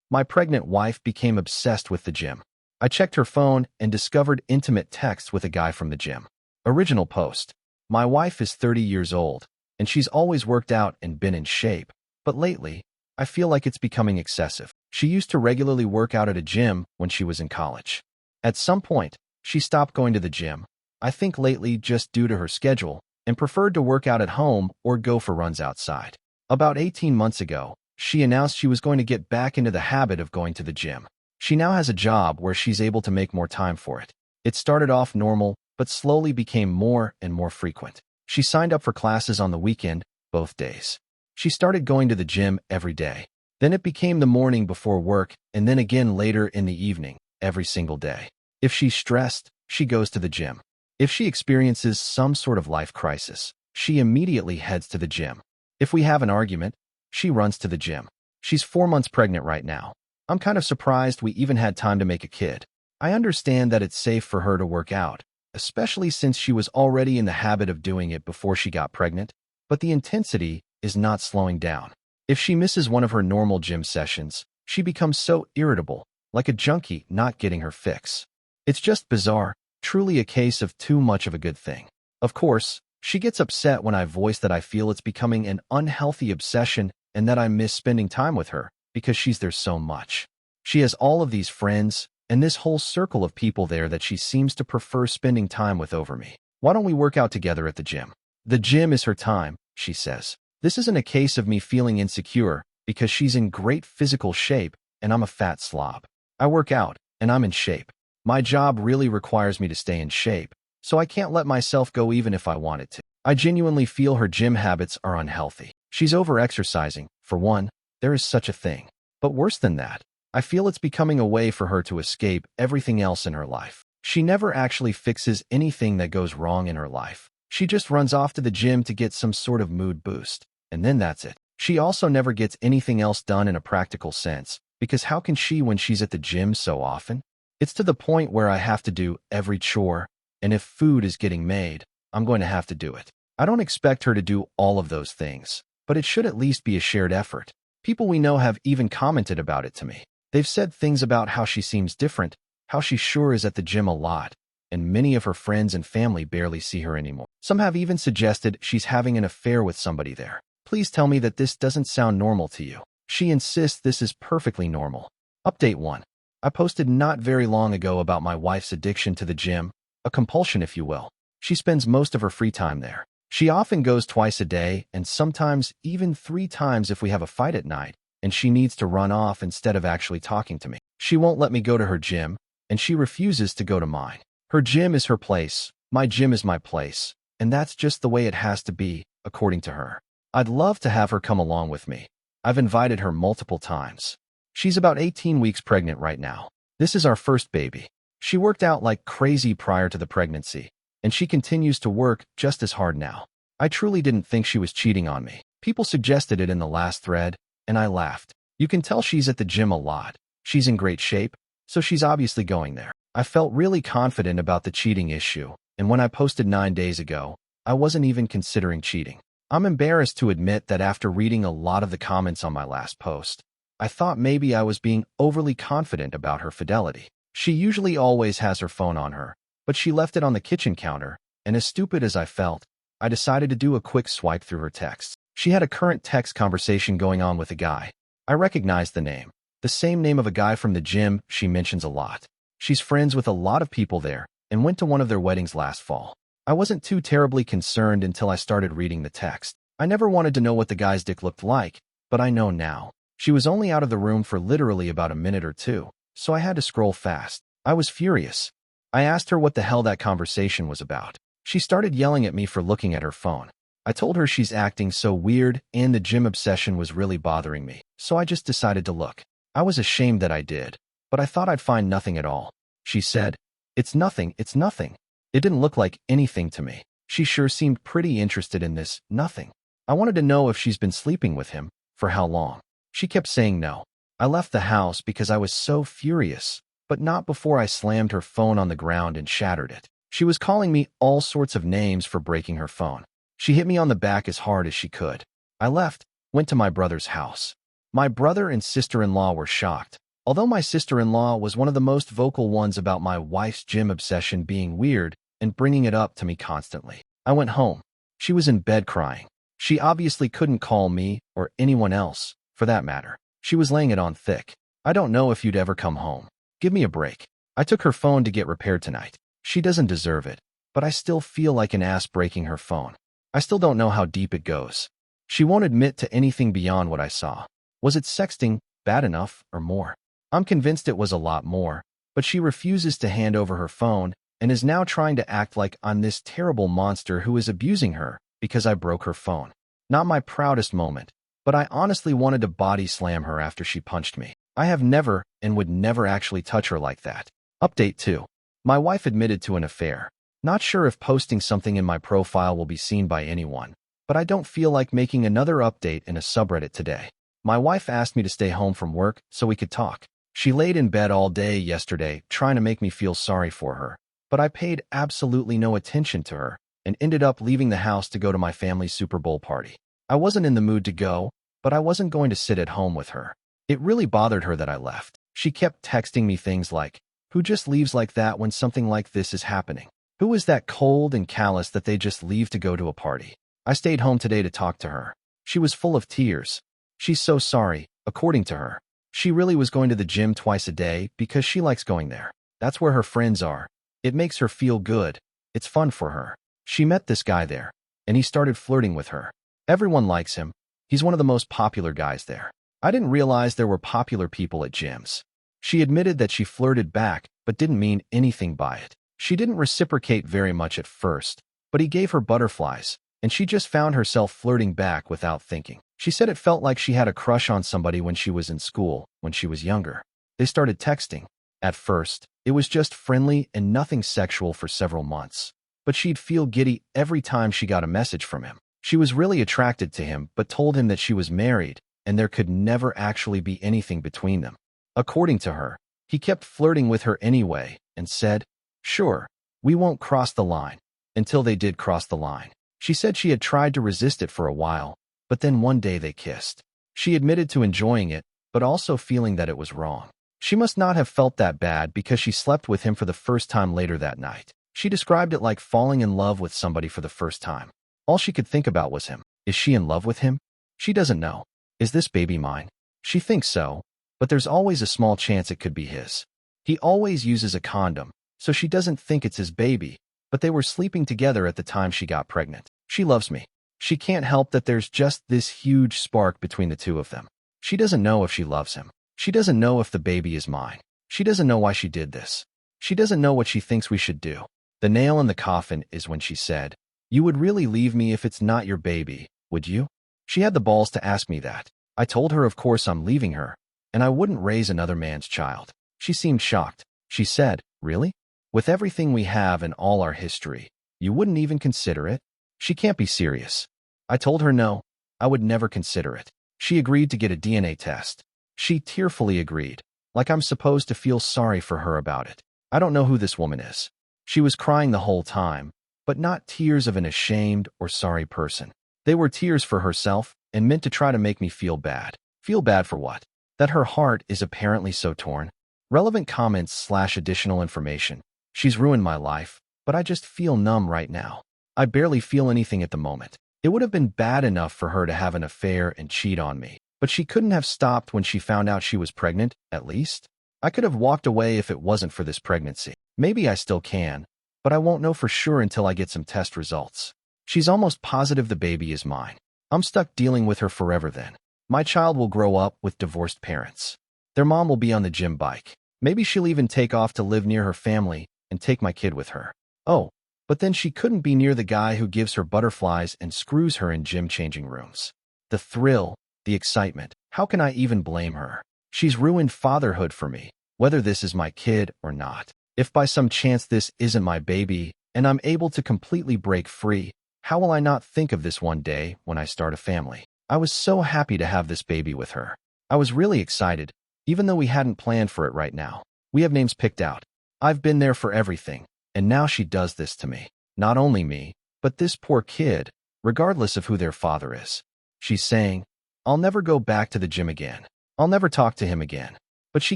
My pregnant wife became obsessed with the gym. I checked her phone and discovered intimate texts with a guy from the gym. Original post. My wife is 30 years old, and she's always worked out and been in shape. But lately, I feel like it's becoming excessive. She used to regularly work out at a gym when she was in college. At some point, she stopped going to the gym, I think lately just due to her schedule, and preferred to work out at home or go for runs outside. About 18 months ago, she announced she was going to get back into the habit of going to the gym. She now has a job where she's able to make more time for it. It started off normal, but slowly became more and more frequent. She signed up for classes on the weekend, both days. She started going to the gym every day. Then it became the morning before work, and then again later in the evening, every single day. If she's stressed, she goes to the gym. If she experiences some sort of life crisis, she immediately heads to the gym. If we have an argument, she runs to the gym. She's 4 months pregnant right now. I'm kind of surprised we even had time to make a kid. I understand that it's safe for her to work out, especially since she was already in the habit of doing it before she got pregnant, but the intensity is not slowing down. If she misses one of her normal gym sessions, she becomes so irritable, like a junkie not getting her fix. It's just bizarre, truly a case of too much of a good thing. Of course, she gets upset when I voice that I feel it's becoming an unhealthy obsession and that I miss spending time with her because she's there so much. She has all of these friends and this whole circle of people there that she seems to prefer spending time with over me. Why don't we work out together at the gym? The gym is her time, she says. This isn't a case of me feeling insecure because she's in great physical shape and I'm a fat slob. I work out and I'm in shape. My job really requires me to stay in shape, so I can't let myself go even if I wanted to. I genuinely feel her gym habits are unhealthy. She's over-exercising, for one, there is such a thing. But worse than that, I feel it's becoming a way for her to escape everything else in her life. She never actually fixes anything that goes wrong in her life. She just runs off to the gym to get some sort of mood boost, and then that's it. She also never gets anything else done in a practical sense, because how can she when she's at the gym so often? It's to the point where I have to do every chore, and if food is getting made, I'm going to have to do it. I don't expect her to do all of those things, but it should at least be a shared effort. People we know have even commented about it to me. They've said things about how she seems different, how she sure is at the gym a lot, and many of her friends and family barely see her anymore. Some have even suggested she's having an affair with somebody there. Please tell me that this doesn't sound normal to you. She insists this is perfectly normal. Update 1. I posted not very long ago about my wife's addiction to the gym, a compulsion if you will. She spends most of her free time there. She often goes twice a day and sometimes even 3 times if we have a fight at night, and she needs to run off instead of actually talking to me. She won't let me go to her gym, and she refuses to go to mine. Her gym is her place, my gym is my place, and that's just the way it has to be, according to her. I'd love to have her come along with me. I've invited her multiple times. She's about 18 weeks pregnant right now. This is our first baby. She worked out like crazy prior to the pregnancy, and she continues to work just as hard now. I truly didn't think she was cheating on me. People suggested it in the last thread, and I laughed. You can tell she's at the gym a lot. She's in great shape, so she's obviously going there. I felt really confident about the cheating issue, and when I posted 9 days ago, I wasn't even considering cheating. I'm embarrassed to admit that after reading a lot of the comments on my last post, I thought maybe I was being overly confident about her fidelity. She usually always has her phone on her, but she left it on the kitchen counter, and as stupid as I felt, I decided to do a quick swipe through her texts. She had a current text conversation going on with a guy. I recognized the name. The same name of a guy from the gym she mentions a lot. She's friends with a lot of people there, and went to one of their weddings last fall. I wasn't too terribly concerned until I started reading the text. I never wanted to know what the guy's dick looked like, but I know now. She was only out of the room for literally about a minute or two, so I had to scroll fast. I was furious. I asked her what the hell that conversation was about. She started yelling at me for looking at her phone. I told her she's acting so weird and the gym obsession was really bothering me, so I just decided to look. I was ashamed that I did, but I thought I'd find nothing at all. She said, "It's nothing, it's nothing." It didn't look like anything to me. She sure seemed pretty interested in this nothing. I wanted to know if she's been sleeping with him, for how long. She kept saying no. I left the house because I was so furious, but not before I slammed her phone on the ground and shattered it. She was calling me all sorts of names for breaking her phone. She hit me on the back as hard as she could. I left, went to my brother's house. My brother and sister-in-law were shocked. Although my sister-in-law was one of the most vocal ones about my wife's gym obsession being weird and bringing it up to me constantly. I went home. She was in bed crying. She obviously couldn't call me or anyone else, for that matter. She was laying it on thick. I don't know if you'd ever come home. Give me a break. I took her phone to get repaired tonight. She doesn't deserve it, but I still feel like an ass breaking her phone. I still don't know how deep it goes. She won't admit to anything beyond what I saw. Was it sexting, bad enough, or more? I'm convinced it was a lot more, but she refuses to hand over her phone and is now trying to act like I'm this terrible monster who is abusing her because I broke her phone. Not my proudest moment, but I honestly wanted to body slam her after she punched me. I have never and would never actually touch her like that. Update 2. My wife admitted to an affair. Not sure if posting something in my profile will be seen by anyone, but I don't feel like making another update in a subreddit today. My wife asked me to stay home from work so we could talk. She laid in bed all day yesterday trying to make me feel sorry for her, but I paid absolutely no attention to her and ended up leaving the house to go to my family's Super Bowl party. I wasn't in the mood to go, but I wasn't going to sit at home with her. It really bothered her that I left. She kept texting me things like, "Who just leaves like that when something like this is happening? Who is that cold and callous that they just leave to go to a party?" I stayed home today to talk to her. She was full of tears. She's so sorry, according to her. She really was going to the gym twice a day because she likes going there. That's where her friends are. It makes her feel good. It's fun for her. She met this guy there, and he started flirting with her. Everyone likes him. He's one of the most popular guys there. I didn't realize there were popular people at gyms. She admitted that she flirted back, but didn't mean anything by it. She didn't reciprocate very much at first, but he gave her butterflies, and she just found herself flirting back without thinking. She said it felt like she had a crush on somebody when she was in school, when she was younger. They started texting. At first, it was just friendly and nothing sexual for several months, but she'd feel giddy every time she got a message from him. She was really attracted to him, but told him that she was married, and there could never actually be anything between them. According to her, he kept flirting with her anyway and said, "Sure, we won't cross the line," until they did cross the line. She said she had tried to resist it for a while, but then one day they kissed. She admitted to enjoying it, but also feeling that it was wrong. She must not have felt that bad because she slept with him for the first time later that night. She described it like falling in love with somebody for the first time. All she could think about was him. Is she in love with him? She doesn't know. Is this baby mine? She thinks so, but there's always a small chance it could be his. He always uses a condom, so she doesn't think it's his baby, but they were sleeping together at the time she got pregnant. She loves me. She can't help that there's just this huge spark between the two of them. She doesn't know if she loves him. She doesn't know if the baby is mine. She doesn't know why she did this. She doesn't know what she thinks we should do. The nail in the coffin is when she said, "You would really leave me if it's not your baby, would you?" She had the balls to ask me that. I told her of course I'm leaving her, and I wouldn't raise another man's child. She seemed shocked. She said, "Really? With everything we have and all our history, you wouldn't even consider it?" She can't be serious. I told her no, I would never consider it. She agreed to get a DNA test. She tearfully agreed, like I'm supposed to feel sorry for her about it. I don't know who this woman is. She was crying the whole time, but not tears of an ashamed or sorry person. They were tears for herself and meant to try to make me feel bad. Feel bad for what? That her heart is apparently so torn. Relevant comments/additional information. She's ruined my life, but I just feel numb right now. I barely feel anything at the moment. It would have been bad enough for her to have an affair and cheat on me, but she couldn't have stopped when she found out she was pregnant, at least. I could have walked away if it wasn't for this pregnancy. Maybe I still can, but I won't know for sure until I get some test results. She's almost positive the baby is mine. I'm stuck dealing with her forever then. My child will grow up with divorced parents. Their mom will be on the gym bike. Maybe she'll even take off to live near her family and take my kid with her. Oh, but then she couldn't be near the guy who gives her butterflies and screws her in gym changing rooms. The thrill, the excitement. How can I even blame her? She's ruined fatherhood for me, whether this is my kid or not. If by some chance this isn't my baby and I'm able to completely break free, how will I not think of this one day when I start a family? I was so happy to have this baby with her. I was really excited, even though we hadn't planned for it right now. We have names picked out. I've been there for everything, and now she does this to me. Not only me, but this poor kid, regardless of who their father is. She's saying, I'll never go back to the gym again. I'll never talk to him again. But she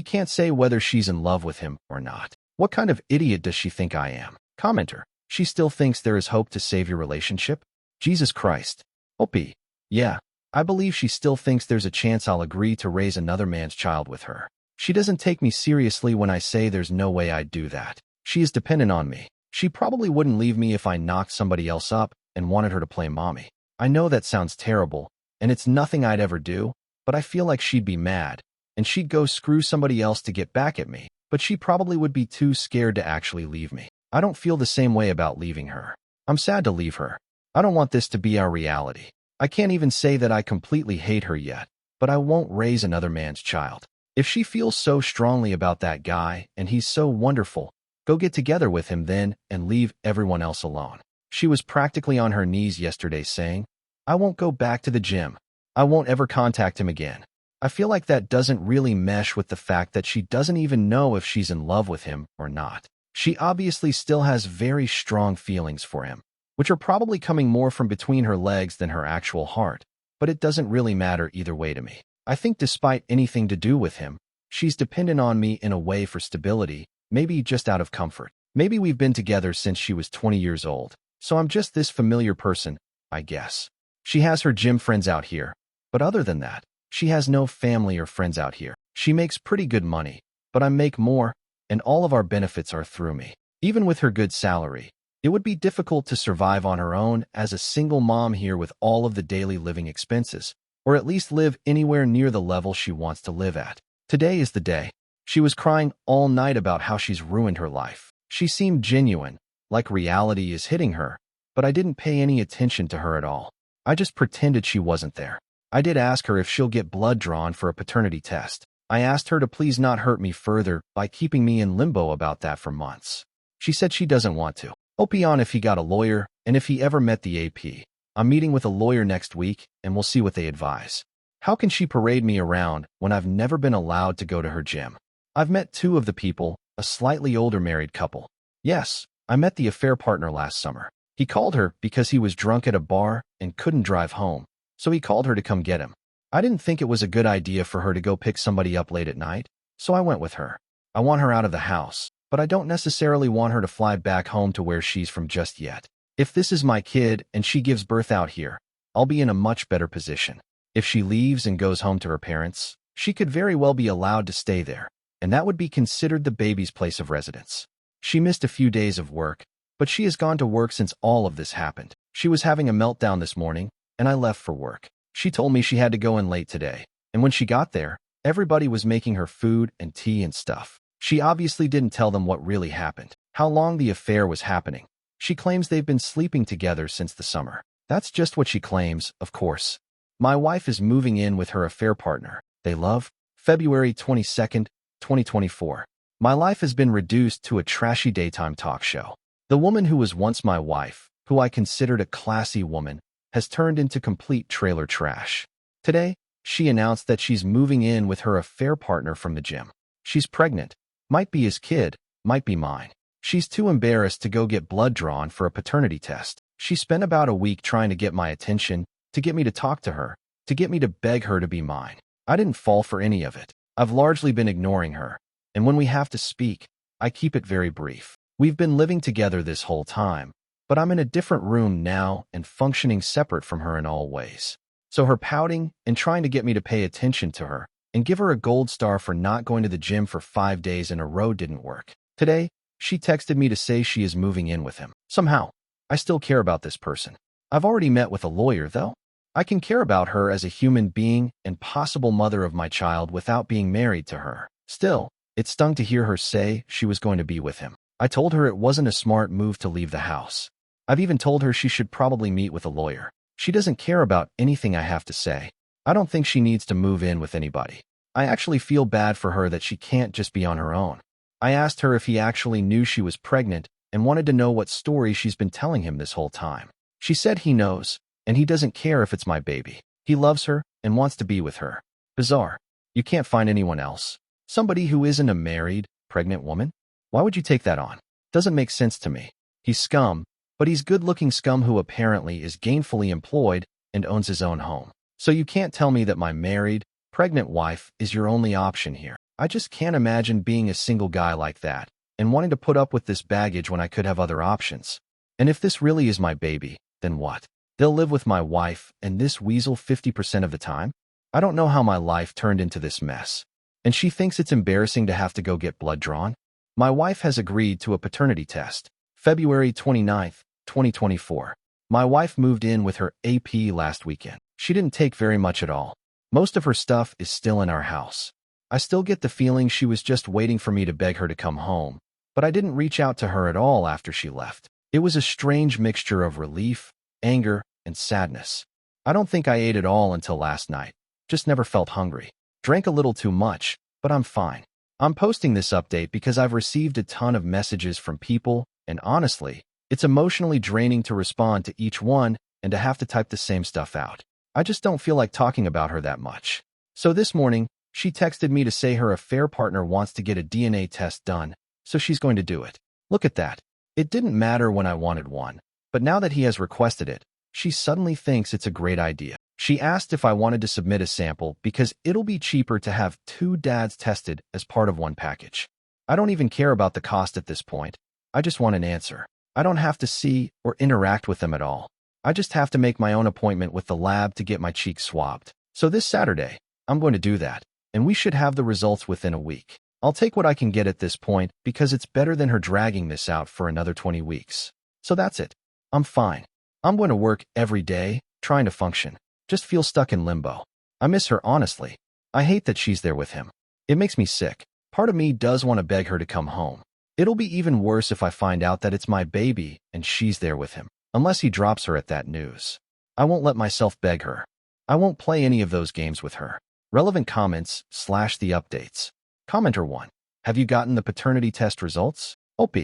can't say whether she's in love with him or not. What kind of idiot does she think I am? Commenter. She still thinks there is hope to save your relationship? Jesus Christ. Opie. Yeah, I believe she still thinks there's a chance I'll agree to raise another man's child with her. She doesn't take me seriously when I say there's no way I'd do that. She is dependent on me. She probably wouldn't leave me if I knocked somebody else up and wanted her to play mommy. I know that sounds terrible, and it's nothing I'd ever do, but I feel like she'd be mad, and she'd go screw somebody else to get back at me, but she probably would be too scared to actually leave me. I don't feel the same way about leaving her. I'm sad to leave her. I don't want this to be our reality. I can't even say that I completely hate her yet, but I won't raise another man's child. If she feels so strongly about that guy and he's so wonderful, go get together with him then and leave everyone else alone. She was practically on her knees yesterday saying, I won't go back to the gym. I won't ever contact him again. I feel like that doesn't really mesh with the fact that she doesn't even know if she's in love with him or not. She obviously still has very strong feelings for him, which are probably coming more from between her legs than her actual heart, but it doesn't really matter either way to me. I think despite anything to do with him, she's dependent on me in a way for stability, maybe just out of comfort. Maybe we've been together since she was 20 years old, so I'm just this familiar person, I guess. She has her gym friends out here, but other than that, she has no family or friends out here. She makes pretty good money, but I make more, and all of our benefits are through me. Even with her good salary, it would be difficult to survive on her own as a single mom here with all of the daily living expenses, or at least live anywhere near the level she wants to live at. Today is the day. She was crying all night about how she's ruined her life. She seemed genuine, like reality is hitting her, but I didn't pay any attention to her at all. I just pretended she wasn't there. I did ask her if she'll get blood drawn for a paternity test. I asked her to please not hurt me further by keeping me in limbo about that for months. She said she doesn't want to. Opie on if he got a lawyer and if he ever met the AP. I'm meeting with a lawyer next week and we'll see what they advise. How can she parade me around when I've never been allowed to go to her gym? I've met two of the people, a slightly older married couple. Yes, I met the affair partner last summer. He called her because he was drunk at a bar and couldn't drive home, so he called her to come get him. I didn't think it was a good idea for her to go pick somebody up late at night, so I went with her. I want her out of the house, but I don't necessarily want her to fly back home to where she's from just yet. If this is my kid and she gives birth out here, I'll be in a much better position. If she leaves and goes home to her parents, she could very well be allowed to stay there, and that would be considered the baby's place of residence. She missed a few days of work, but she has gone to work since all of this happened. She was having a meltdown this morning, and I left for work. She told me she had to go in late today, and when she got there, everybody was making her food and tea and stuff. She obviously didn't tell them what really happened, how long the affair was happening. She claims they've been sleeping together since the summer. That's just what she claims, of course. My wife is moving in with her affair partner. They love. February 22nd, 2024. My life has been reduced to a trashy daytime talk show. The woman who was once my wife, who I considered a classy woman, has turned into complete trailer trash. Today, she announced that she's moving in with her affair partner from the gym. She's pregnant. Might be his kid, might be mine. She's too embarrassed to go get blood drawn for a paternity test. She spent about a week trying to get my attention, to get me to talk to her, to get me to beg her to be mine. I didn't fall for any of it. I've largely been ignoring her, and when we have to speak, I keep it very brief. We've been living together this whole time, but I'm in a different room now and functioning separate from her in all ways. So her pouting and trying to get me to pay attention to her and give her a gold star for not going to the gym for 5 days in a row didn't work. Today, she texted me to say she is moving in with him. Somehow, I still care about this person. I've already met with a lawyer, though. I can care about her as a human being and possible mother of my child without being married to her. Still, it stung to hear her say she was going to be with him. I told her it wasn't a smart move to leave the house. I've even told her she should probably meet with a lawyer. She doesn't care about anything I have to say. I don't think she needs to move in with anybody. I actually feel bad for her that she can't just be on her own. I asked her if he actually knew she was pregnant and wanted to know what story she's been telling him this whole time. She said he knows, and he doesn't care if it's my baby. He loves her and wants to be with her. Bizarre. You can't find anyone else. Somebody who isn't a married, pregnant woman? Why would you take that on? Doesn't make sense to me. He's scum, but he's good-looking scum who apparently is gainfully employed and owns his own home. So you can't tell me that my married, pregnant wife is your only option here. I just can't imagine being a single guy like that and wanting to put up with this baggage when I could have other options. And if this really is my baby, then what? They'll live with my wife and this weasel 50% of the time? I don't know how my life turned into this mess. And she thinks it's embarrassing to have to go get blood drawn? My wife has agreed to a paternity test. February 29th, 2024. My wife moved in with her AP last weekend. She didn't take very much at all. Most of her stuff is still in our house. I still get the feeling she was just waiting for me to beg her to come home, but I didn't reach out to her at all after she left. It was a strange mixture of relief, anger, and sadness. I don't think I ate at all until last night. Just never felt hungry. Drank a little too much, but I'm fine. I'm posting this update because I've received a ton of messages from people, and honestly, it's emotionally draining to respond to each one and to have to type the same stuff out. I just don't feel like talking about her that much. So this morning, she texted me to say her affair partner wants to get a DNA test done, so she's going to do it. Look at that. It didn't matter when I wanted one, but now that he has requested it, she suddenly thinks it's a great idea. She asked if I wanted to submit a sample because it'll be cheaper to have two dads tested as part of one package. I don't even care about the cost at this point. I just want an answer. I don't have to see or interact with them at all. I just have to make my own appointment with the lab to get my cheeks swabbed. So this Saturday, I'm going to do that, and we should have the results within a week. I'll take what I can get at this point because it's better than her dragging this out for another 20 weeks. So that's it. I'm fine. I'm going to work every day, trying to function. Just feel stuck in limbo. I miss her, honestly. I hate that she's there with him. It makes me sick. Part of me does want to beg her to come home. It'll be even worse if I find out that it's my baby and she's there with him. Unless he drops her at that news. I won't let myself beg her. I won't play any of those games with her. Relevant comments / the updates. Commenter 1. Have you gotten the paternity test results? OP.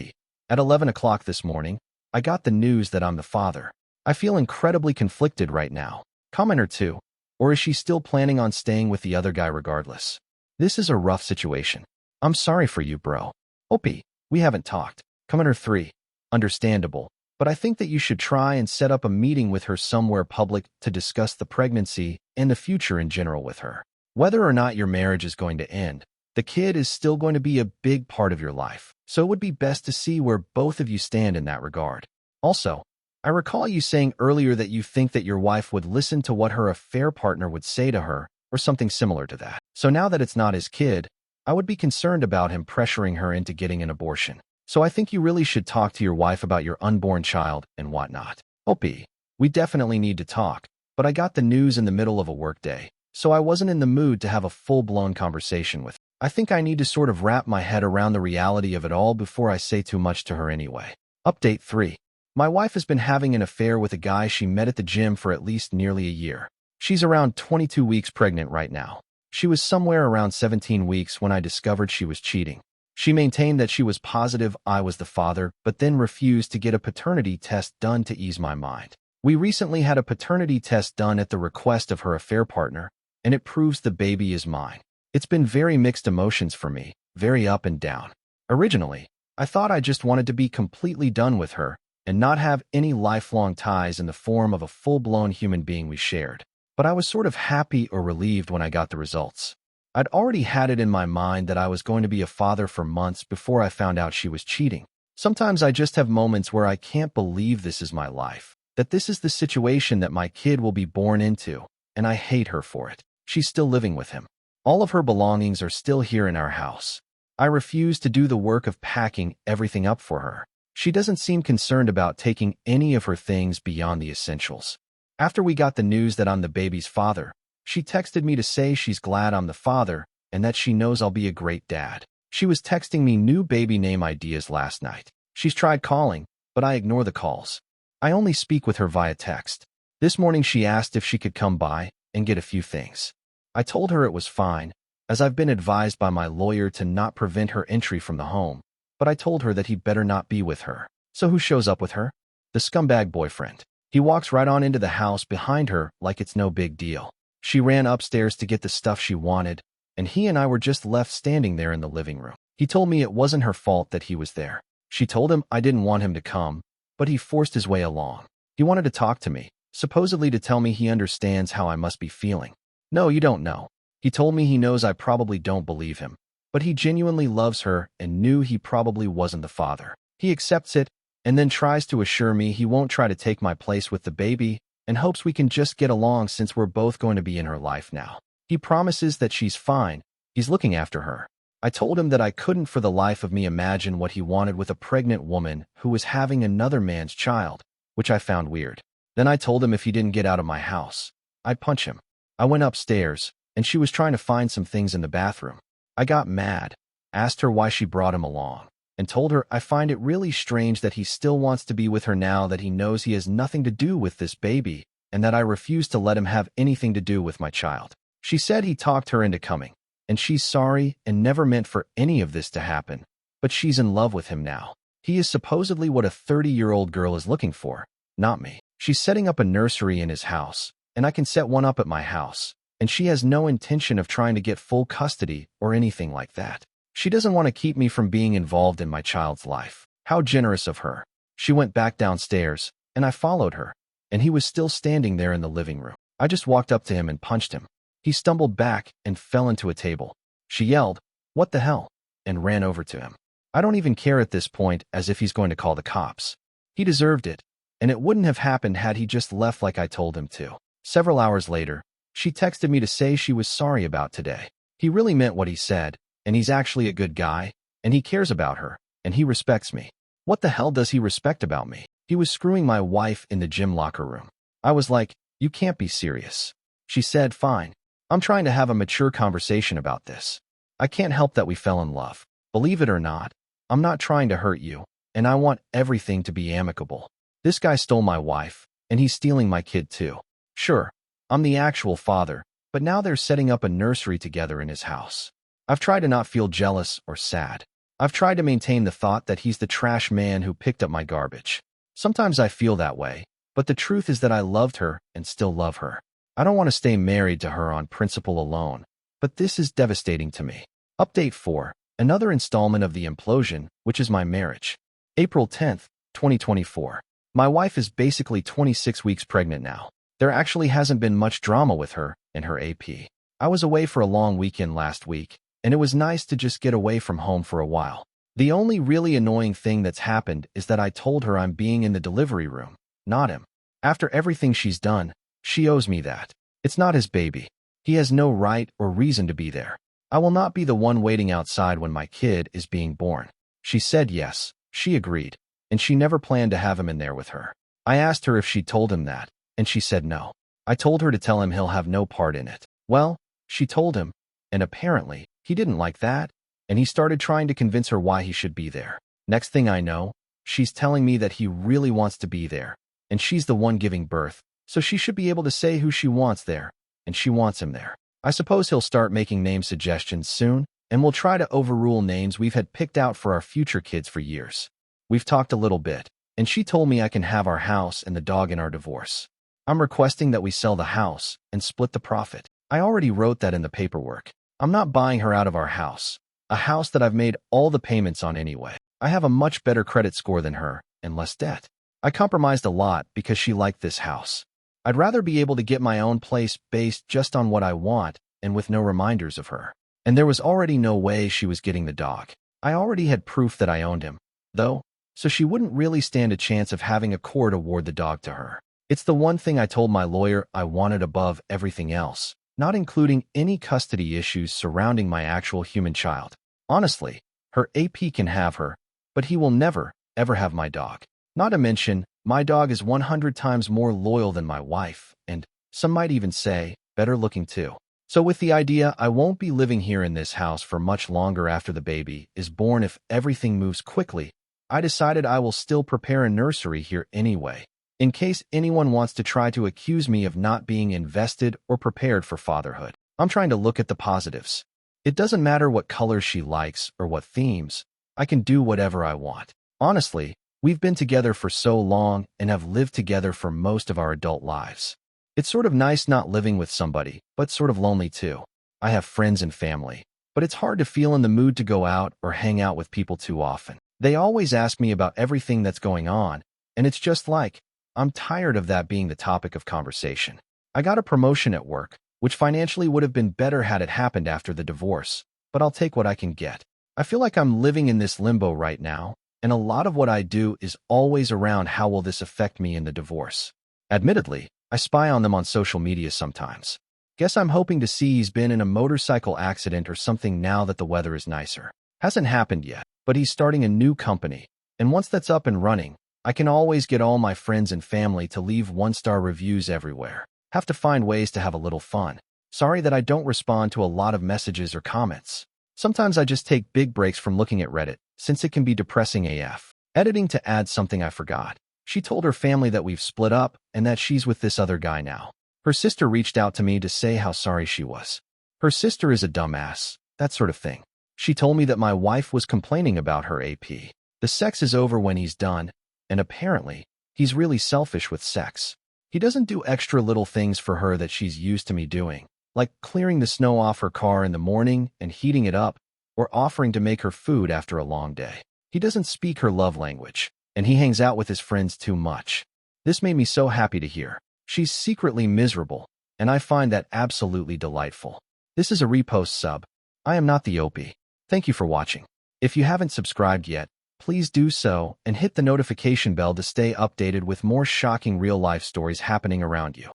At 11 o'clock this morning, I got the news that I'm the father. I feel incredibly conflicted right now. Commenter 2. Or is she still planning on staying with the other guy regardless? This is a rough situation. I'm sorry for you, bro. OP. We haven't talked. Commenter 3. Understandable. But I think that you should try and set up a meeting with her somewhere public to discuss the pregnancy and the future in general with her. Whether or not your marriage is going to end, the kid is still going to be a big part of your life, so it would be best to see where both of you stand in that regard. Also, I recall you saying earlier that you think that your wife would listen to what her affair partner would say to her, or something similar to that. So now that it's not his kid, I would be concerned about him pressuring her into getting an abortion. So I think you really should talk to your wife about your unborn child and whatnot. OP. We definitely need to talk, but I got the news in the middle of a workday, so I wasn't in the mood to have a full-blown conversation with her. I think I need to sort of wrap my head around the reality of it all before I say too much to her anyway. Update 3. My wife has been having an affair with a guy she met at the gym for at least nearly a year. She's around 22 weeks pregnant right now. She was somewhere around 17 weeks when I discovered she was cheating. She maintained that she was positive I was the father, but then refused to get a paternity test done to ease my mind. We recently had a paternity test done at the request of her affair partner, and it proves the baby is mine. It's been very mixed emotions for me, very up and down. Originally, I thought I just wanted to be completely done with her and not have any lifelong ties in the form of a full-blown human being we shared. But I was sort of happy or relieved when I got the results. I'd already had it in my mind that I was going to be a father for months before I found out she was cheating. Sometimes I just have moments where I can't believe this is my life, that this is the situation that my kid will be born into, and I hate her for it. She's still living with him. All of her belongings are still here in our house. I refuse to do the work of packing everything up for her. She doesn't seem concerned about taking any of her things beyond the essentials. After we got the news that I'm the baby's father, she texted me to say she's glad I'm the father and that she knows I'll be a great dad. She was texting me new baby name ideas last night. She's tried calling, but I ignore the calls. I only speak with her via text. This morning she asked if she could come by and get a few things. I told her it was fine, as I've been advised by my lawyer to not prevent her entry from the home, but I told her that he better not be with her. So who shows up with her? The scumbag boyfriend. He walks right on into the house behind her like it's no big deal. She ran upstairs to get the stuff she wanted, and he and I were just left standing there in the living room. He told me it wasn't her fault that he was there. She told him I didn't want him to come, but he forced his way along. He wanted to talk to me, supposedly to tell me he understands how I must be feeling. No, you don't know. He told me he knows I probably don't believe him, but he genuinely loves her and knew he probably wasn't the father. He accepts it and then tries to assure me he won't try to take my place with the baby and hopes we can just get along since we're both going to be in her life now. He promises that she's fine. He's looking after her. I told him that I couldn't for the life of me imagine what he wanted with a pregnant woman who was having another man's child, which I found weird. Then I told him if he didn't get out of my house, I'd punch him. I went upstairs, and she was trying to find some things in the bathroom. I got mad, asked her why she brought him along, and told her I find it really strange that he still wants to be with her now that he knows he has nothing to do with this baby, and that I refuse to let him have anything to do with my child. She said he talked her into coming, and she's sorry and never meant for any of this to happen, but she's in love with him now. He is supposedly what a 30-year-old girl is looking for, not me. She's setting up a nursery in his house, and I can set one up at my house, and she has no intention of trying to get full custody or anything like that. She doesn't want to keep me from being involved in my child's life. How generous of her. She went back downstairs, and I followed her, and he was still standing there in the living room. I just walked up to him and punched him. He stumbled back and fell into a table. She yelled, "What the hell?" and ran over to him. I don't even care at this point as if he's going to call the cops. He deserved it, and it wouldn't have happened had he just left like I told him to. Several hours later, she texted me to say she was sorry about today. He really meant what he said, and he's actually a good guy, and he cares about her, and he respects me. What the hell does he respect about me? He was screwing my wife in the gym locker room. I was like, "You can't be serious." She said, "Fine. I'm trying to have a mature conversation about this. I can't help that we fell in love. Believe it or not, I'm not trying to hurt you, and I want everything to be amicable. This guy stole my wife, and he's stealing my kid too. Sure, I'm the actual father, but now they're setting up a nursery together in his house. I've tried to not feel jealous or sad. I've tried to maintain the thought that he's the trash man who picked up my garbage. Sometimes I feel that way, but the truth is that I loved her and still love her. I don't want to stay married to her on principle alone, but this is devastating to me." Update 4. Another installment of the implosion, which is my marriage. April 10th, 2024. My wife is basically 26 weeks pregnant now. There actually hasn't been much drama with her and her AP. I was away for a long weekend last week, and it was nice to just get away from home for a while. The only really annoying thing that's happened is that I told her I'm being in the delivery room, not him. After everything she's done, she owes me that. It's not his baby. He has no right or reason to be there. I will not be the one waiting outside when my kid is being born. She said yes, she agreed, and she never planned to have him in there with her. I asked her if she told him that, and she said no. I told her to tell him he'll have no part in it. Well, she told him, and apparently, he didn't like that, and he started trying to convince her why he should be there. Next thing I know, she's telling me that he really wants to be there, and she's the one giving birth, so she should be able to say who she wants there, and she wants him there. I suppose he'll start making name suggestions soon, and we'll try to overrule names we've had picked out for our future kids for years. We've talked a little bit, and she told me I can have our house and the dog in our divorce. I'm requesting that we sell the house and split the profit. I already wrote that in the paperwork. I'm not buying her out of our house, a house that I've made all the payments on anyway. I have a much better credit score than her and less debt. I compromised a lot because she liked this house. I'd rather be able to get my own place based just on what I want and with no reminders of her. And there was already no way she was getting the dog. I already had proof that I owned him, though, so she wouldn't really stand a chance of having a court award the dog to her. It's the one thing I told my lawyer I wanted above everything else, not including any custody issues surrounding my actual human child. Honestly, her AP can have her, but he will never, ever have my dog. Not to mention, my dog is 100 times more loyal than my wife, and, some might even say, better looking too. So with the idea I won't be living here in this house for much longer after the baby is born if everything moves quickly, I decided I will still prepare a nursery here anyway, in case anyone wants to try to accuse me of not being invested or prepared for fatherhood. I'm trying to look at the positives. It doesn't matter what colors she likes or what themes. I can do whatever I want. Honestly, we've been together for so long and have lived together for most of our adult lives. It's sort of nice not living with somebody, but sort of lonely too. I have friends and family, but it's hard to feel in the mood to go out or hang out with people too often. They always ask me about everything that's going on, and it's just like, I'm tired of that being the topic of conversation. I got a promotion at work, which financially would have been better had it happened after the divorce, but I'll take what I can get. I feel like I'm living in this limbo right now, and a lot of what I do is always around how will this affect me in the divorce. Admittedly, I spy on them on social media sometimes. Guess I'm hoping to see he's been in a motorcycle accident or something now that the weather is nicer. Hasn't happened yet, but he's starting a new company, and once that's up and running, I can always get all my friends and family to leave one-star reviews everywhere. Have to find ways to have a little fun. Sorry that I don't respond to a lot of messages or comments. Sometimes I just take big breaks from looking at Reddit, since it can be depressing AF. Editing to add something I forgot. She told her family that we've split up and that she's with this other guy now. Her sister reached out to me to say how sorry she was. Her sister is a dumbass, that sort of thing. She told me that my wife was complaining about her AP. The sex is over when he's done, and apparently, he's really selfish with sex. He doesn't do extra little things for her that she's used to me doing, like clearing the snow off her car in the morning and heating it up, or offering to make her food after a long day. He doesn't speak her love language, and he hangs out with his friends too much. This made me so happy to hear. She's secretly miserable, and I find that absolutely delightful. This is a repost sub. I am not the OP. Thank you for watching. If you haven't subscribed yet, please do so and hit the notification bell to stay updated with more shocking real-life stories happening around you.